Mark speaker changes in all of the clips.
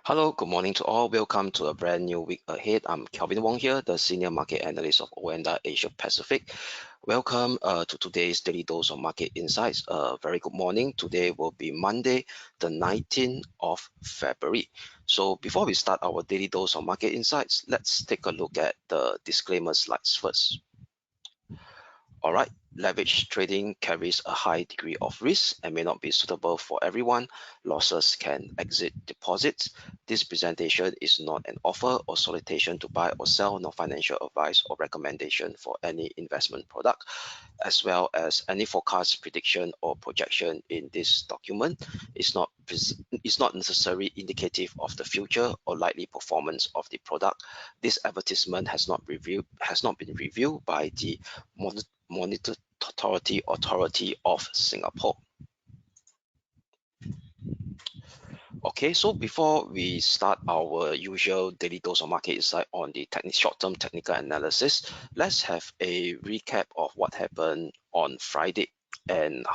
Speaker 1: Hello, good morning to all. Welcome to a brand new week ahead. I'm Kelvin Wong here, the Senior Market Analyst of OANDA Asia Pacific. Welcome to today's Daily Dose of Market Insights. Very good morning. Today will be Monday, the 19th of February. So before we start our Daily Dose of Market Insights, let's take a look at the disclaimer slides first. All right, leverage trading carries a high degree of risk and may not be suitable for everyone. Losses can exceed deposits. This presentation is not an offer or solicitation to buy or sell, nor financial advice or recommendation for any investment product, as well as any forecast, prediction, or projection in this document is not necessarily indicative of the future or likely performance of the product. This advertisement has not been reviewed by the Monetary Authority of Singapore. Okay, so before we start our usual daily dose of market insight on the short-term technical analysis, let's have a recap of what happened on Friday and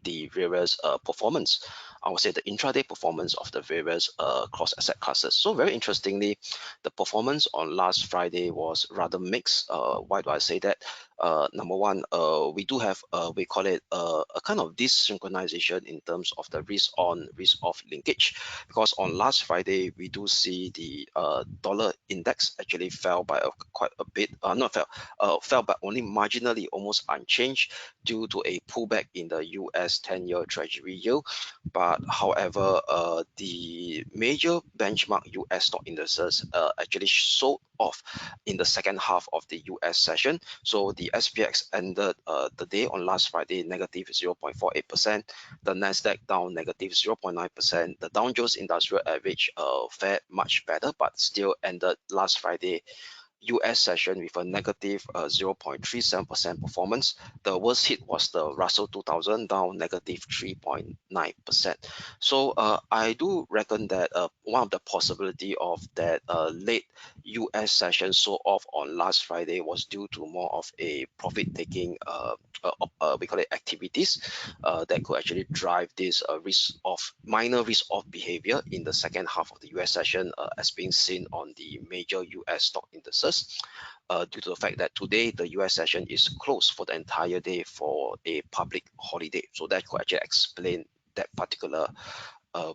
Speaker 1: the various performance. I would say the intraday performance of the various cross asset classes. So very interestingly, the performance on last Friday was rather mixed. Why do I say that? Number one, we do have we call it a kind of desynchronization in terms of the risk on risk off linkage, because on last Friday we do see the dollar index actually fell by quite a bit. Fell but only marginally, almost unchanged, due to a pullback in the US 10-year Treasury yield. But however, the major benchmark US stock indices actually sold off in the second half of the US session. So the SPX ended the day on last Friday negative 0.48%, the Nasdaq down negative 0.9%, the Dow Jones Industrial Average fared much better, but still ended last Friday US session with a negative 0.37% performance. The worst hit was the Russell 2000, down negative 3.9%. So I do reckon that one of the possibility of that late US session sold off on last Friday was due to more of a profit-taking we call it activities that could actually drive this minor risk off behavior in the second half of the US session, as being seen on the major US stock indices, due to the fact that today the US session is closed for the entire day for a public holiday. So that could actually explain that particular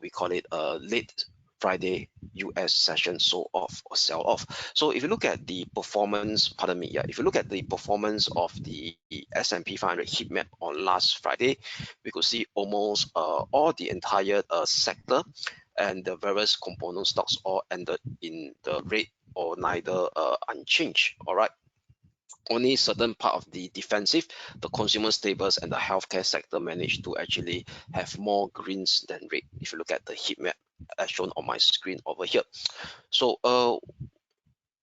Speaker 1: we call it late Friday US session sold off or sell off. So if you look at the performance, if you look at the performance of the S&P 500 heat map on last Friday, we could see almost all the entire sector and the various component stocks all ended in the red or neither unchanged. All right. Only certain part of the defensive, the consumer staples and the healthcare sector managed to actually have more greens than red, if you look at the heat map as shown on my screen over here. So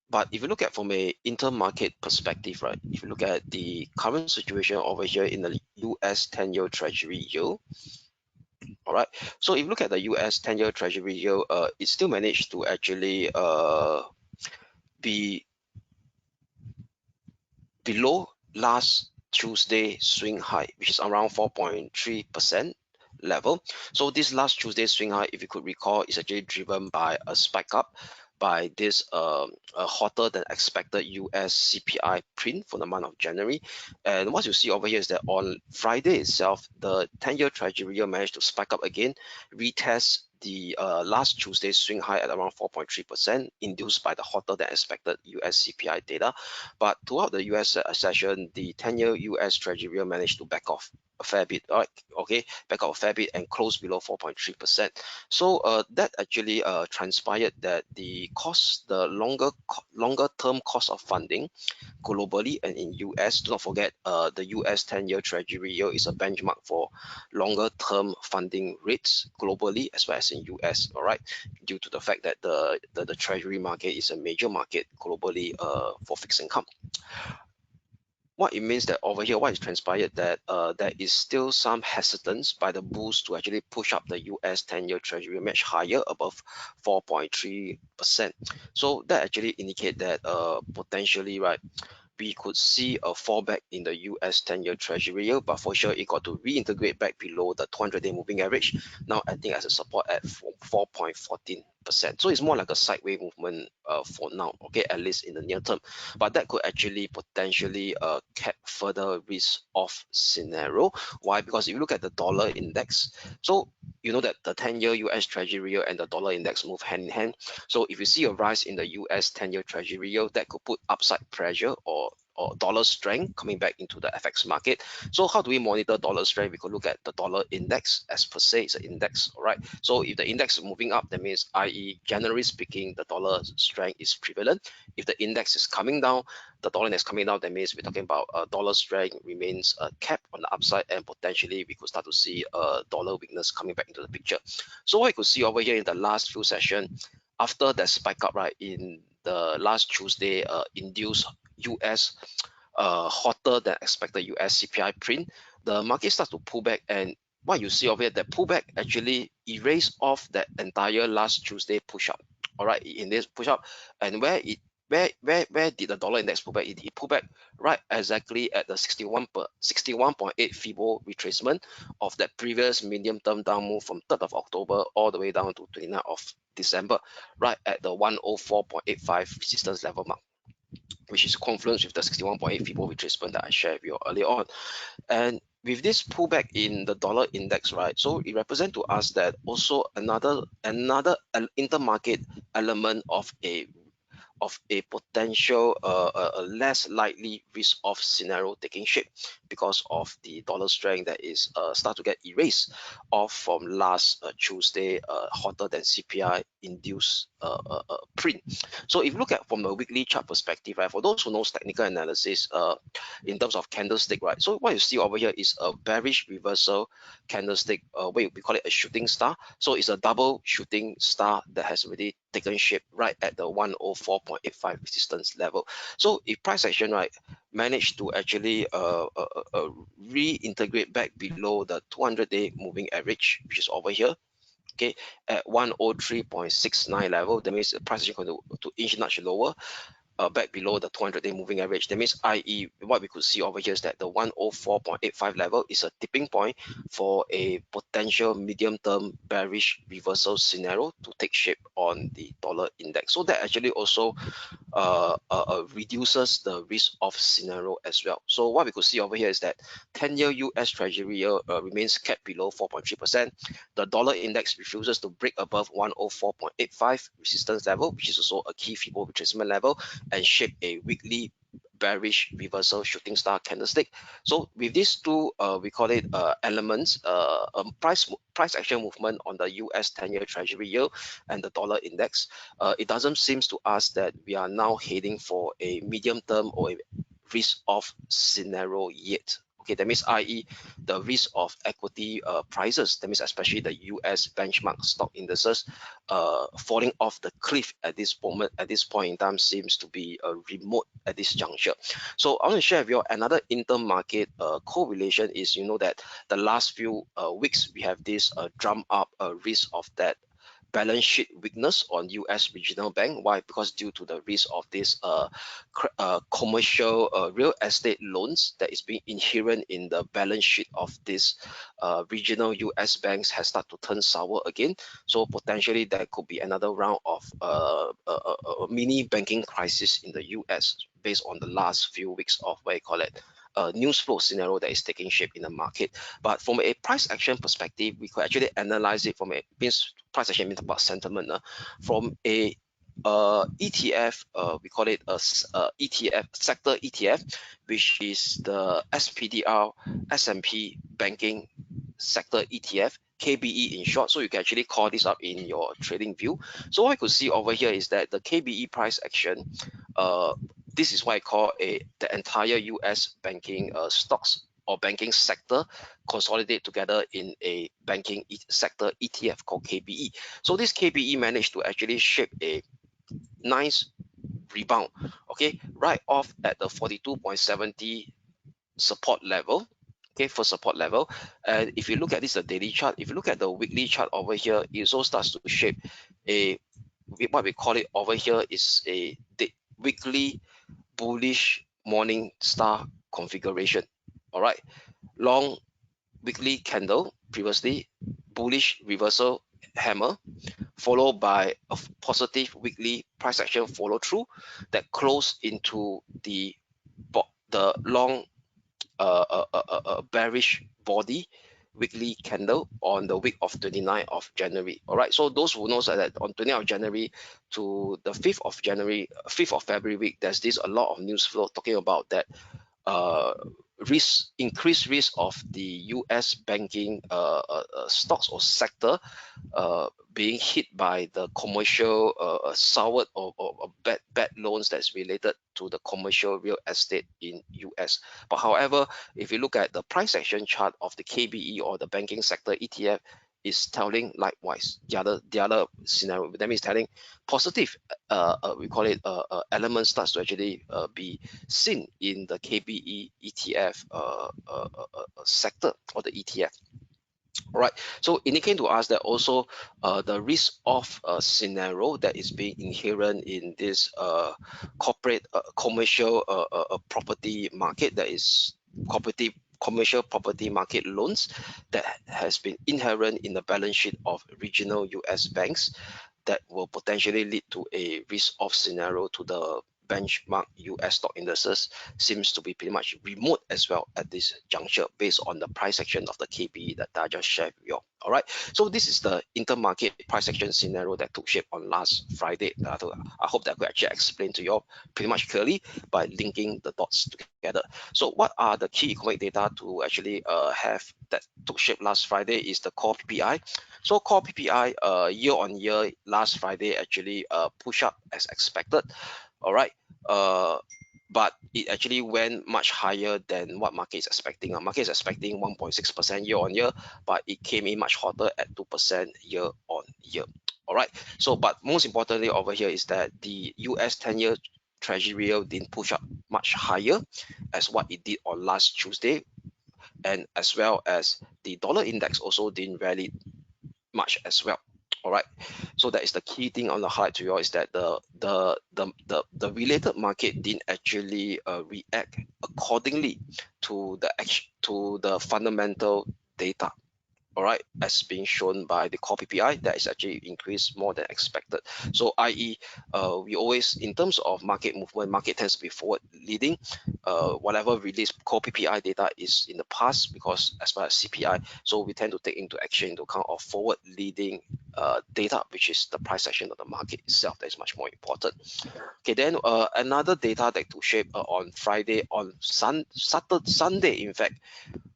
Speaker 1: but if you look at from a intermarket perspective, right, if you look at the current situation over here in the US 10-year Treasury yield, all right, so if you look at the US 10-year Treasury yield, it still managed to actually be below last Tuesday swing high, which is around 4.3% level. So this last Tuesday swing high, if you could recall, is actually driven by a spike up by this hotter than expected US CPI print for the month of January. And what you see over here is that on Friday itself, the 10-year Treasury yield managed to spike up again, retest the last Tuesday swing high at around 4.3%, induced by the hotter than expected US CPI data. But throughout the US session, the 10-year US Treasury managed to back off a fair bit, right? Okay, back off a fair bit and close below 4.3%. So that actually transpired that the longer term cost of funding globally and in US, do not forget the US 10-year Treasury yield is a benchmark for longer term funding rates globally as well as in US, all right, due to the fact that the Treasury market is a major market globally for fixed income. What it means that over here, what is transpired that there is still some hesitance by the bulls to actually push up the US 10-year Treasury much higher above 4.3%. So that actually indicate that potentially, right, we could see a fallback in the US 10-year Treasury yield, but for sure it got to reintegrate back below the 200-day moving average, now acting as a support at 4.14 So it's more like a sideways movement for now, okay, at least in the near term. But that could actually potentially cap further risk off scenario. Why? Because if you look at the dollar index, so you know that the 10-year US Treasury yield and the dollar index move hand in hand. So if you see a rise in the US 10-year Treasury yield, that could put upside pressure or dollar strength coming back into the FX market. So how do we monitor dollar strength? We could look at the dollar index as per se, it's an index, all right? So if the index is moving up, that means, i.e., generally speaking, the dollar strength is prevalent. If the index is coming down, the dollar index coming down, that means we're talking about dollar strength remains capped on the upside, and potentially we could start to see dollar weakness coming back into the picture. So what you could see over here in the last few sessions, after that spike up, right, in the last Tuesday, induced US hotter than expected US CPI print, the market starts to pull back, and what you see over here, that pullback actually erased off that entire last Tuesday push up. All right, in this push up, and where did the dollar index pull back? It pulled back right exactly at the 61.8 PBoC retracement of that previous medium term down move from 3rd of October all the way down to 29th of December, right at the 104.85 resistance level mark, which is confluence with the 61.8 PBoC retracement that I shared with you earlier on. And with this pullback in the dollar index, right, so it represents to us that also another intermarket element of a potential less likely risk-off scenario taking shape because of the dollar strength that is start to get erased off from last Tuesday hotter than CPI induced print. So if you look at from the weekly chart perspective, right, for those who knows technical analysis in terms of candlestick, right, so what you see over here is a bearish reversal candlestick, we call it a shooting star. So it's a double shooting star that has already taken shape right at the 104.85 resistance level. So if price action, right, managed to actually reintegrate back below the 200-day moving average, which is over here, okay, at 103.69 level, that means the price is going to inch nudge lower, back below the 200-day moving average. That means, i.e., what we could see over here is that the 104.85 level is a tipping point for a potential medium-term bearish reversal scenario to take shape on the dollar index. So that actually also reduces the risk of scenario as well. So what we could see over here is that 10-year US Treasury yield remains capped below 4.3%. The dollar index refuses to break above 104.85 resistance level, which is also a key PBoC retracement level, and shape a weekly bearish reversal shooting star candlestick. So with these two, we call it elements, price action movement on the US 10-year Treasury yield and the dollar index, it doesn't seem to us that we are now heading for a medium term or a risk off scenario yet. Okay, that means, i.e., the risk of equity prices, that means especially the US benchmark stock indices falling off the cliff at this moment, at this point in time, seems to be remote at this juncture. So I want to share with you another intermarket correlation is, you know, that the last few weeks we have this drum up risk of that balance sheet weakness on US regional bank. Why? Because due to the risk of this commercial real estate loans that is being inherent in the balance sheet of this regional US banks has started to turn sour again. So potentially there could be another round of a mini banking crisis in the US based on the last few weeks of what you call it news flow scenario that is taking shape in the market. But from a price action perspective, we could actually analyze it from a price action means about sentiment from a ETF, we call it a ETF, sector ETF, which is the SPDR S&P banking sector ETF, KBE in short. So you can actually call this up in your trading view. So what we could see over here is that the KBE price action, this is what I call the entire US banking stocks or banking sector consolidate together in a banking sector ETF called KBE. So this KBE managed to actually shape a nice rebound, okay, right off at the 42.70 support level, okay, for support level. And if you look at this, the daily chart, if you look at the weekly chart over here, it also starts to shape a, what we call it over here is a weekly bullish morning star configuration. All right, long weekly candle, previously bullish reversal hammer, followed by a positive weekly price action follow through that closed into the long bearish body weekly candle on the week of 29th of January. All right, so those who knows that on 29th of January to the 5th of January, 5th of February week, there's this a lot of news flow talking about that increased risk of the US banking stocks or sector being hit by the commercial soured or bad loans that's related to the commercial real estate in US. But however, if you look at the price action chart of the KBE or the banking sector ETF, is telling likewise the other scenario. That means telling positive we call it element starts to actually be seen in the KBE ETF sector or the ETF. All right, so indicating to us that also the risk of scenario that is being inherent in this corporate commercial property market, that is commercial property market loans that has been inherent in the balance sheet of regional US banks, that will potentially lead to a risk off scenario to the benchmark US stock indices, seems to be pretty much remote as well at this juncture based on the price action of the KPE that I just shared with you. All right, so this is the intermarket price action scenario that took shape on last Friday. I hope that I could actually explain to you pretty much clearly by linking the dots together. So what are the key economic data to actually have that took shape last Friday is the core PPI. So core PPI year on year last Friday actually push up as expected. All right, but it actually went much higher than what market is expecting. Market is expecting 1.6% year on year, but it came in much hotter at 2% year on year. All right, so but most importantly over here is that the US 10-year Treasury yield didn't push up much higher as what it did on last Tuesday, and as well as the dollar index also didn't rally much as well. All right, so that is the key thing on the highlight to you is that the related market didn't actually react accordingly to the fundamental data. All right, as being shown by the core PPI, that is actually increased more than expected. So i.e. We always, in terms of market movement, market tends to be forward leading. Whatever released core PPI data is in the past, because as far as CPI, so we tend to take into action into account of forward leading data, which is the price action of the market itself. That is much more important. Okay, then another data that took shape on Friday, on Sunday in fact,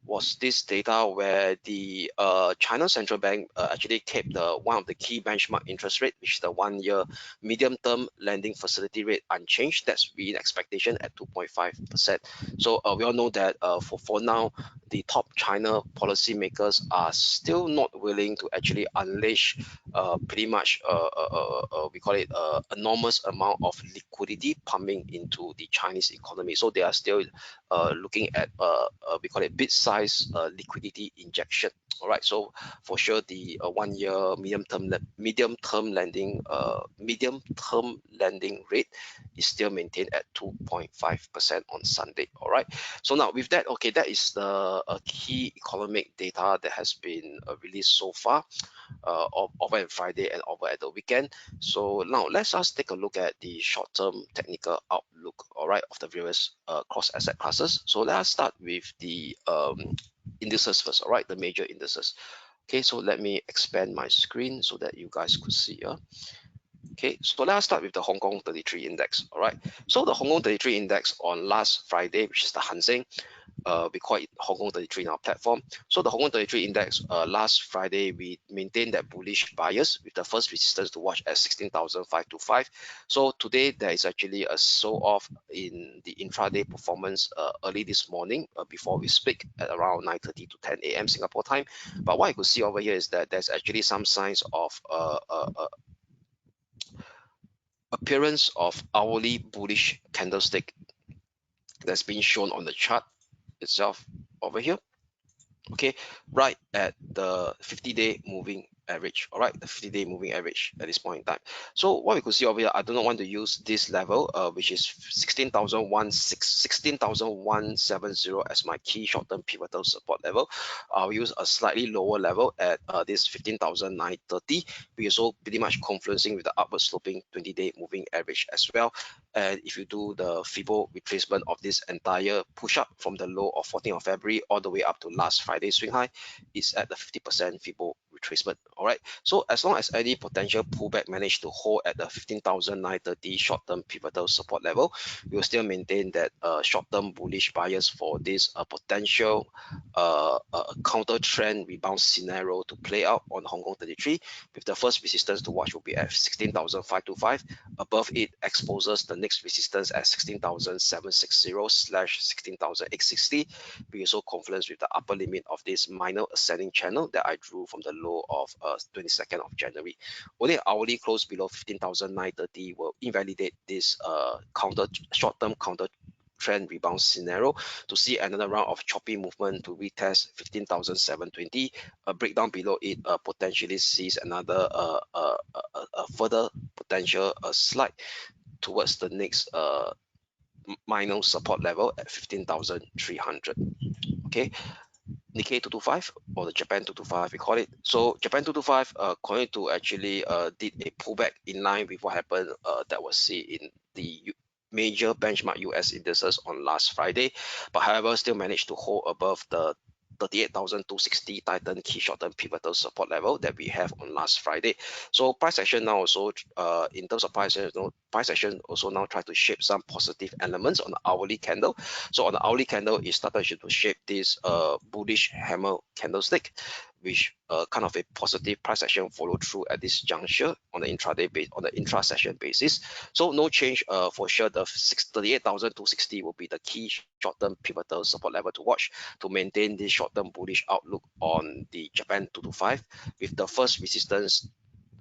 Speaker 1: was this data where the China Central Bank actually kept one of the key benchmark interest rate, which is the 1-year medium-term lending facility rate unchanged. That's in expectation at 2.5%. So we all know that for now, the top China policymakers are still not willing to actually unleash pretty much we call it enormous amount of liquidity pumping into the Chinese economy. So they are still looking at we call it bit-size liquidity injection. All right, so for sure the 1-year medium-term lending rate is still maintained at 2.5% on Sunday. All right, so now with that, okay, that is the key economic data that has been released so far over on Friday and over at the weekend. So now let's just take a look at the short-term technical outlook, all right, of the various cross asset classes. So let us start with the indices first, all right, the major indices. Okay, so let me expand my screen so that you guys could see. Okay, so let us start with the Hong Kong 33 index. All right, so the Hong Kong 33 index on last Friday, which is the Hang Seng, we call it Hong Kong 33 in our platform. So the Hong Kong 33 index last Friday, we maintained that bullish bias with the first resistance to watch at 16,525. So today there is actually a sell-off in the intraday performance early this morning before we speak at around 9:30 to 10 a.m. Singapore time. But what I could see over here is that there's actually some signs of appearance of hourly bullish candlestick that's been shown on the chart itself over here. Okay, right at the 50-day moving average. All right, the 50-day moving average at this point in time. So what we could see over here, I do not want to use this level, which is 16,170 as my key short-term pivotal support level. I'll use a slightly lower level at this 15,930. We also pretty much confluencing with the upward sloping 20-day moving average as well. And if you do the PBoC retracement of this entire push up from the low of 14th of February all the way up to last Friday's swing high, it's at the 50% PBoC retracement. All right, so as long as any potential pullback managed to hold at the 15,930 short-term pivotal support level, we will still maintain that short-term bullish bias for this potential counter trend rebound scenario to play out on Hong Kong 33, with the first resistance to watch will be at 16,525. Above it exposes the next resistance at 16,760/16,860. We also confluence with the upper limit of this minor ascending channel that I drew from the low of 22nd of January. Only hourly close below 15,930 will invalidate this short-term counter trend rebound scenario to see another round of choppy movement to retest 15,720. A breakdown below it potentially sees another further potential slide towards the next minor support level at 15,300. Okay, Nikkei 225 or the Japan 225 we call it. So Japan 225 continued to actually did a pullback in line with what happened that was seen in the major benchmark US indices on last Friday, but however still managed to hold above the 38,260 Titan key short-term pivotal support level that we have on last Friday. So price action now also in terms of price action also now try to shape some positive elements on the hourly candle. So on the hourly candle, it started to shape this bullish hammer candlestick, which kind of a positive price action follow through at this juncture on the intraday base, on the intra-session basis. So no change for sure. The 38,260 will be the key short-term pivotal support level to watch to maintain this short-term bullish outlook on the Japan 225, with the first resistance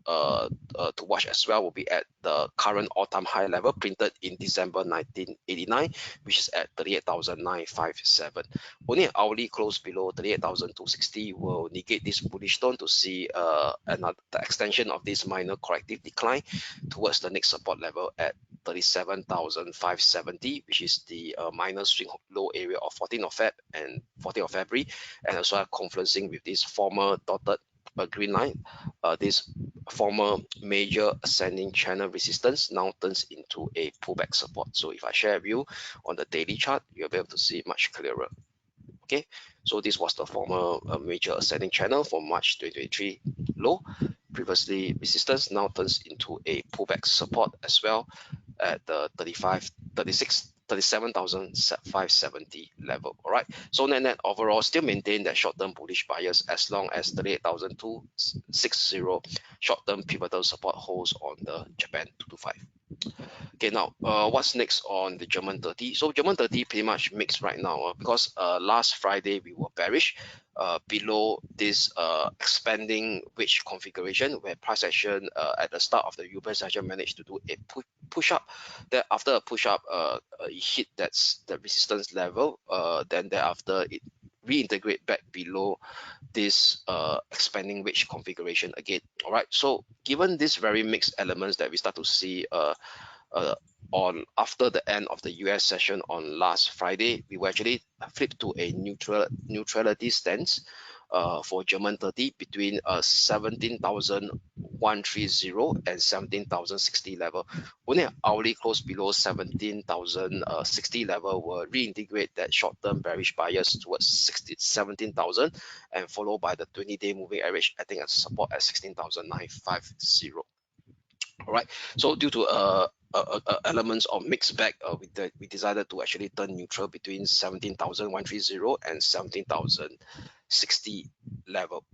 Speaker 1: to watch as well will be at the current all-time high level printed in December 1989, which is at 38,957. Only an hourly close below 38,260 will negate this bullish tone to see the extension of this minor corrective decline towards the next support level at 37,570, which is the minor swing low area of 14th of Feb and 14th of February, and also confluencing with this former dotted green line. This former major ascending channel resistance now turns into a pullback support. So if I share with you on the daily chart, you'll be able to see it much clearer. Okay, so this was the former major ascending channel for March 2023 low. Previously resistance now turns into a pullback support as well at the 37,570 level. All right, so net overall still maintain that short-term bullish bias as long as 38,260 short-term pivotal support holds on the Japan 225. Okay, now what's next on the German 30? So German 30 pretty much mixed right now because last Friday we were bearish below this expanding wedge configuration where price action at the start of the European session managed to do a push up. Then after a push up, it hit that's the resistance level. Then thereafter it reintegrate back below this expanding wedge configuration again. All right, so given these very mixed elements that we start to see on after the end of the US session on last Friday, we were actually flipped to a neutrality stance for German 30 between 17,130 and 17,060 level. Only an hourly close below 17,060 level will reintegrate that short-term bearish bias towards 17,000 and followed by the 20-day moving average acting as support at 16,950. All right, so due to elements of mixed bag, we decided to actually turn neutral between 17,130 and 17,060 level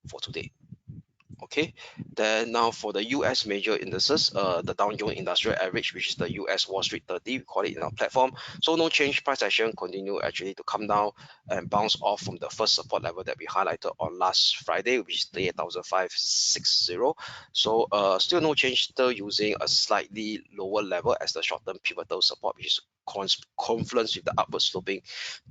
Speaker 1: for today. Okay, then now for the US major indices, the Dow Jones Industrial Average, which is the US Wall Street 30, we call it in our platform. So no change, price action continue actually to come down and bounce off from the first support level that we highlighted on last Friday, which is 38,560. So still no change, still using a slightly lower level as the short-term pivotal support, which is confluence with the upward sloping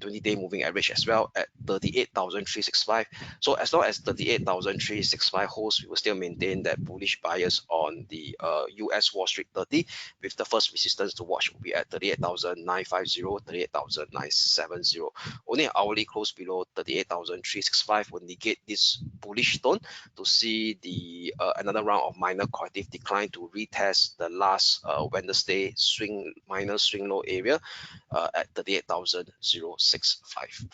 Speaker 1: 20-day moving average as well at 38,365. So as long as 38,365 holds, we will still maintain that bullish bias on the US Wall Street 30, with the first resistance to watch will be at 38,950, 38,970. Only an hourly close below 38,365 will negate this bullish tone to see the another round of minor corrective decline to retest the last Wednesday minor swing low area at 38,065.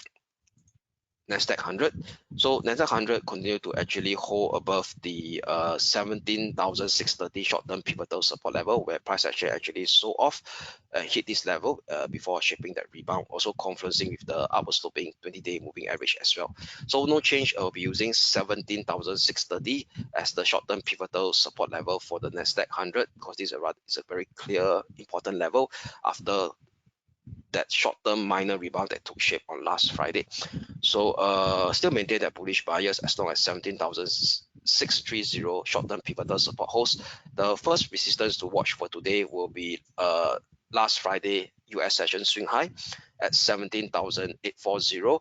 Speaker 1: Nasdaq 100. So Nasdaq 100 continue to actually hold above the 17,630 short-term pivotal support level, where price action actually sold off, hit this level before shaping that rebound, also confluencing with the upward sloping 20-day moving average as well. So no change. I'll be using 17,630 as the short-term pivotal support level for the Nasdaq 100, because this is a very clear, important level after that short-term minor rebound that took shape on last Friday. So still maintain that bullish bias as long as 17,630 short-term pivotal support holds. The first resistance to watch for today will be last Friday US session swing high at 17,840.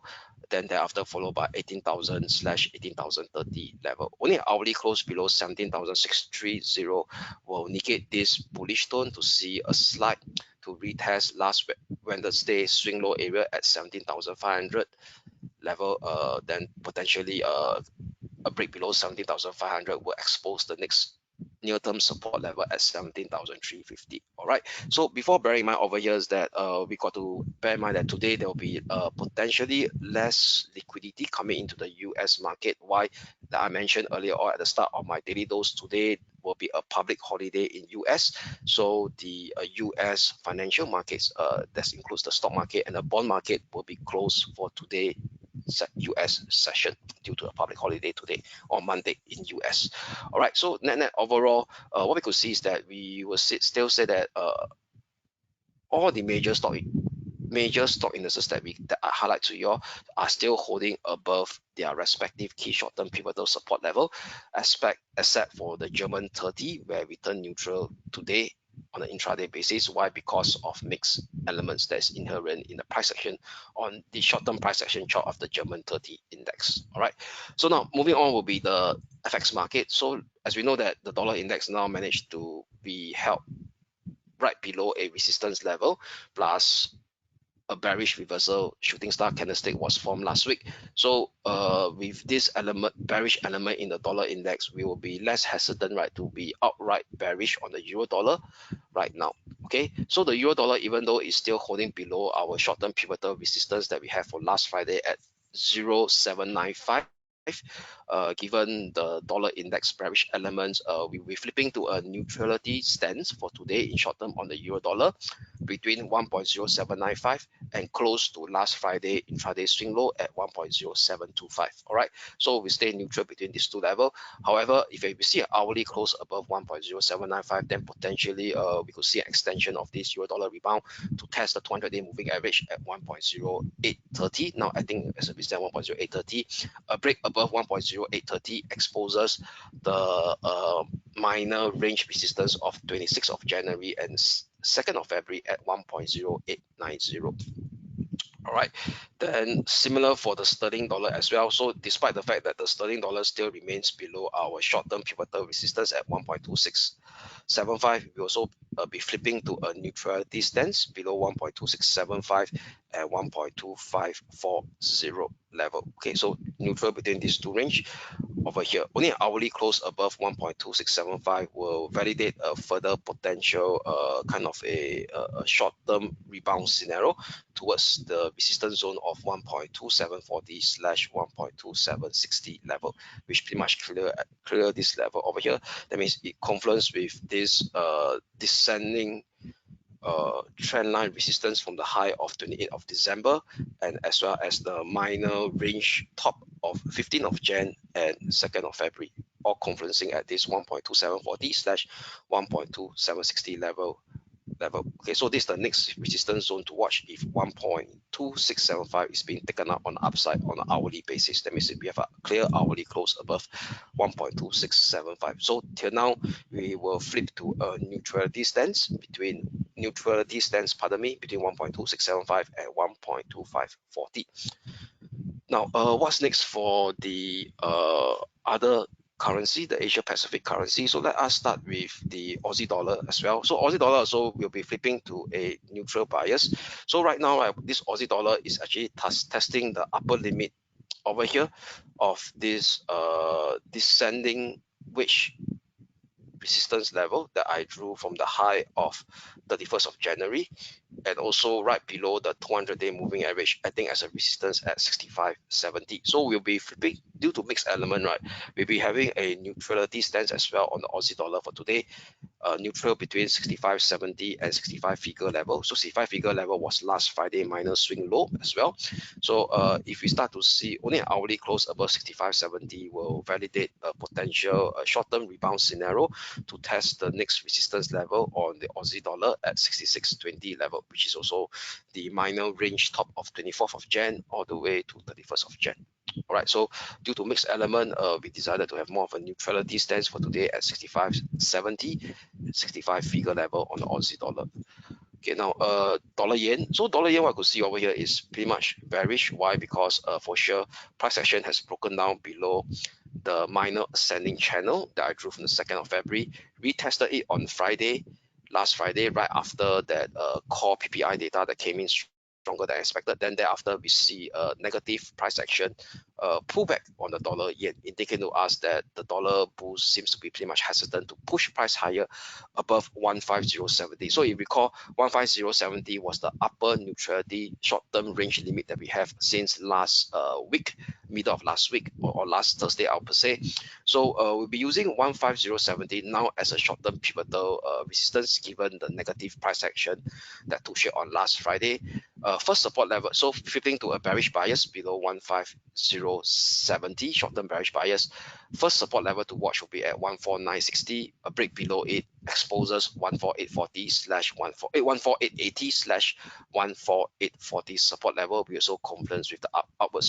Speaker 1: Then thereafter followed by 18,000/18,030 level. Only an hourly close below 17,630 will negate this bullish tone to see a slight to retest last Wednesday swing low area at 17,500 level. Then potentially a break below 17,500 will expose the next near-term support level at 17,350. All right. So before bearing in mind over here is that we got to bear in mind that today there will be potentially less liquidity coming into the US market. Why? That I mentioned earlier or at the start of my daily dose, today will be a public holiday in US. So the US financial markets, that includes the stock market and the bond market, will be closed for today US session due to a public holiday today on Monday in US. All right, so net overall, what we could see is that we will still say that all the major stock indices that I highlight to you all are still holding above their respective key short-term pivotal support level, except for the German 30, where we turn neutral today on an intraday basis. Why? Because of mixed elements that's inherent in the price action on the short-term price action chart of the German 30 index. All right. So now moving on will be the FX market. So as we know that the dollar index now managed to be held right below a resistance level, plus a bearish reversal shooting star candlestick was formed last week. So with this bearish element in the dollar index, we will be less hesitant, right, to be outright bearish on the euro dollar right now. Okay, so the euro dollar, even though it's still holding below our short-term pivotal resistance that we have for last Friday at 0.795, given the dollar index bearish elements, we'll be flipping to a neutrality stance for today in short term on the euro dollar between 1.0795 and close to last Friday intraday swing low at 1.0725. All right, so we stay neutral between these two levels. However, if we see an hourly close above 1.0795, then potentially we could see an extension of this euro dollar rebound to test the 200-day moving average at 1.0830. Now I think as a result 1.0830, a break above 1.0830 exposes the minor range resistance of 26th of January and 2nd of February at 1.0890. All right, then similar for the sterling dollar as well. So despite the fact that the sterling dollar still remains below our short-term pivotal resistance at 1.2675, we also be flipping to a neutrality stance below 1.2675 and 1.2540 level. Okay, so neutral between these two range over here. Only an hourly close above 1.2675 will validate a further potential kind of a short-term rebound scenario towards the resistance zone of 1.2740/1.2760 level, which pretty much clear this level over here. That means it confluences with this descending trend line resistance from the high of 28th of December, and as well as the minor range top of 15th of Jan and 2nd of February, all confluencing at this 1.2740/1.2760 level. Okay, so this is the next resistance zone to watch if 1.2675 is being taken up on the upside on an hourly basis. That means we have a clear hourly close above 1.2675. So till now, we will flip to a neutrality stance between neutrality stance, pardon me, between 1.2675 and 1.2540. Now, what's next for the other currency, the Asia Pacific currency? So let us start with the Aussie dollar as well. So Aussie dollar also will be flipping to a neutral bias. So right now, this Aussie dollar is actually testing the upper limit over here of this descending wedge resistance level that I drew from the high of 31st of January, and also right below the 200-day moving average, acting as a resistance at 65.70. So we'll be flipping due to mixed element, right? We'll be having a neutrality stance as well on the Aussie dollar for today. Neutral between 65.70 and 65 figure level. So 65 figure level was last Friday minor swing low as well. So if we start to see only an hourly close above 65.70 will validate a potential short-term rebound scenario to test the next resistance level on the Aussie dollar at 66.20 level, which is also the minor range top of 24th of Jan all the way to 31st of Jan. All right, so due to mixed element, we decided to have more of a neutrality stance for today at 65.70, 65 figure level on the Aussie dollar. Okay, now dollar yen. So dollar yen, what I could see over here is pretty much bearish. Why? Because for sure price action has broken down below the minor ascending channel that I drew from the 2nd of February. Retested it on Friday, last Friday, right after that core PPI data that came in stronger than expected. Then thereafter we see a negative price action pullback on the dollar yen, indicating to us that the dollar bull seems to be pretty much hesitant to push price higher above 15070. So if you recall, 15070 was the upper neutrality short-term range limit that we have since last week, middle of last week, or last Thursday, I would say. So we'll be using 15070 now as a short-term pivotal resistance, given the negative price action that took shape on last Friday. First support level, so flipping to a bearish bias below 15070, short-term bearish bias. First support level to watch will be at 14960. A break below it exposes 14840 slash 14880 slash 14840 support level. We also confluence with the upward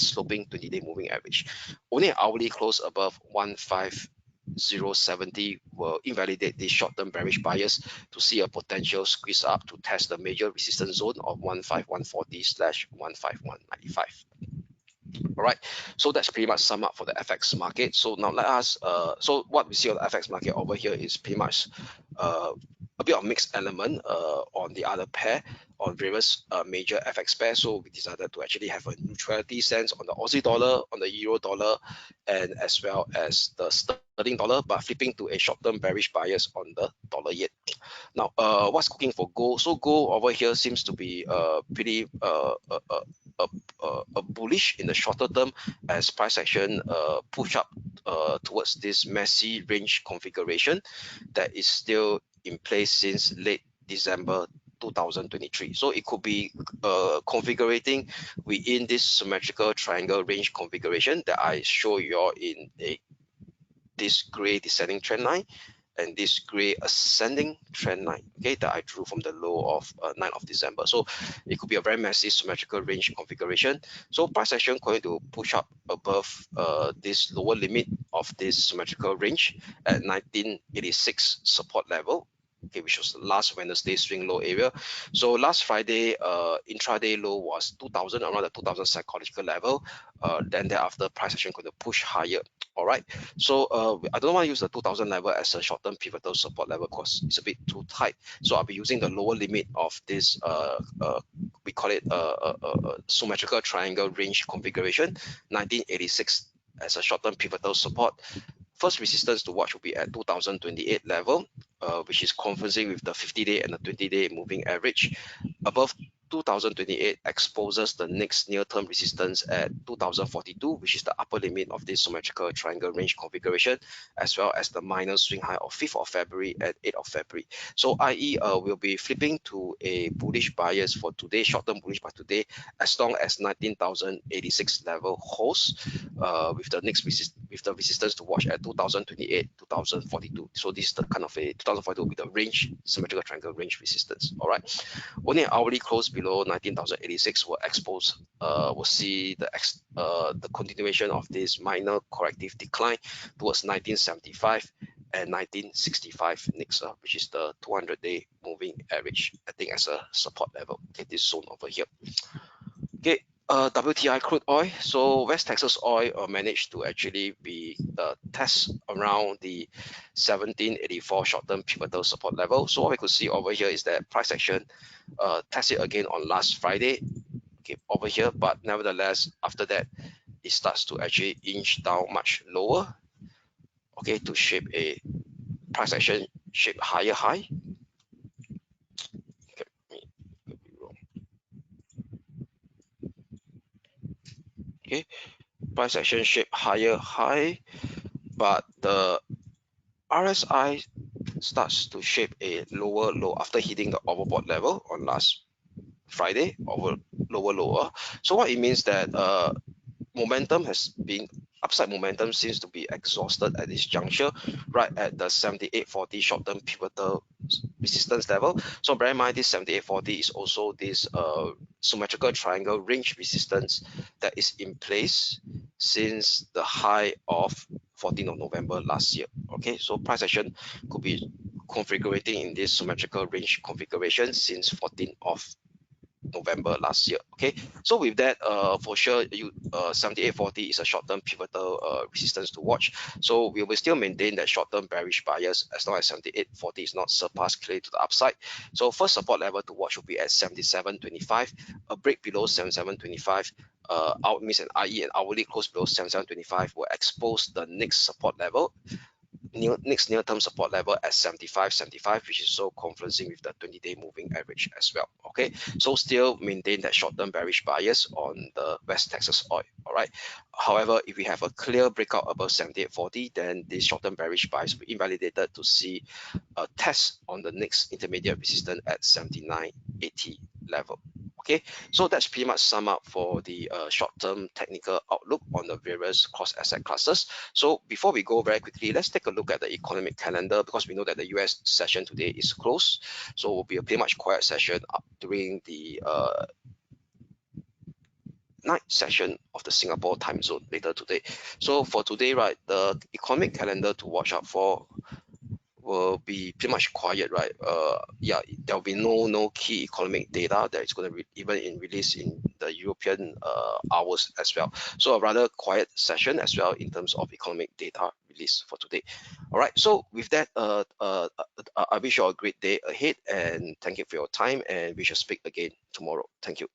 Speaker 1: sloping 20-day moving average. Only an hourly close above 15070 will invalidate this short-term bearish bias to see a potential squeeze up to test the major resistance zone of 15140 slash 15195. All right, so that's pretty much sum up for the FX market. So now let us so what we see on the FX market over here is pretty much a bit of mixed element on the other pair, on various major FX pairs. So we decided to actually have a neutrality stance on the Aussie dollar, on the Euro dollar, and as well as the sterling dollar, but flipping to a short-term bearish bias on the dollar yen. Now, what's cooking for gold? So gold over here seems to be pretty bullish in the shorter term as price action push up towards this messy range configuration that is still in place since late December 2023. So it could be configuring within this symmetrical triangle range configuration that I show you all in this gray descending trend line and this gray ascending trend line, okay, that I drew from the low of 9th of December. So it could be a very massive symmetrical range configuration. So price action going to push up above this lower limit of this symmetrical range at 1986 support level, okay, which was last Wednesday swing low area. So last Friday intraday low was 2000, around the 2000 psychological level. Then thereafter price action going to push higher. All right, so I don't want to use the 2000 level as a short-term pivotal support level because it's a bit too tight. So I'll be using the lower limit of this we call it symmetrical triangle range configuration, 1986 as a short-term pivotal support. First resistance to watch will be at 2028 level, which is confluencing with the 50-day and the 20-day moving average. Above 2028 exposes the next near-term resistance at 2042, which is the upper limit of this symmetrical triangle range configuration, as well as the minor swing high of 5th of February and 8th of February. So i.e. We'll be flipping to a bullish bias for today, short-term bullish by today, as long as 19,086 level holds, with the next resistance to watch at 2028, 2042. So this is the kind of a 2042 with the range, symmetrical triangle range resistance. All right, only an hourly close below 19,086 will expose, will see the continuation of this minor corrective decline towards 1975 and 1965 next, which is the 200-day moving average, I think as a support level. Okay, this zone over here. Okay, WTI crude oil. So West Texas oil managed to actually be test around the 1784 short-term pivotal support level. So what we could see over here is that price action tested again on last Friday. Okay, over here, but nevertheless after that it starts to actually inch down much lower. Okay, to shape a price action shape higher high. Okay, price action shape higher high, but the RSI starts to shape a lower low after hitting the overbought level on last Friday, over lower. So what it means that momentum has been upside momentum seems to be exhausted at this juncture, right at the 7840 short-term pivotal resistance level. So bear in mind this 7840 is also this symmetrical triangle range resistance that is in place since the high of 14th of November last year. Okay, so price action could be configuring in this symmetrical range configuration since 14th of November last year. Okay, so with that, for sure, 7840 is a short-term pivotal resistance to watch. So we will still maintain that short-term bearish bias as long as 7840 is not surpassed clearly to the upside. So first support level to watch will be at 7725. A break below 7725. Out means an IE and hourly close below 7725 will expose the next support level. Next near-term support level at 75, which is so confluencing with the 20-day moving average as well. Okay, so still maintain that short-term bearish bias on the West Texas oil. All right. However, if we have a clear breakout above 7840, then this short-term bearish bias will be invalidated to see a test on the next intermediate resistance at 7980 level. Okay, so that's pretty much sum up for the short-term technical outlook on the various cross asset classes. So before we go very quickly, let's take a look at the economic calendar, because we know that the US session today is closed. So it will be a pretty much quiet session up during the night session of the Singapore time zone later today. So for today, right, the economic calendar to watch out for will be pretty much quiet, right? Yeah, there will be no key economic data that is going to even release in the European hours as well. So a rather quiet session as well in terms of economic data release for today. All right. So with that, I wish you all a great day ahead, and thank you for your time. And we shall speak again tomorrow. Thank you.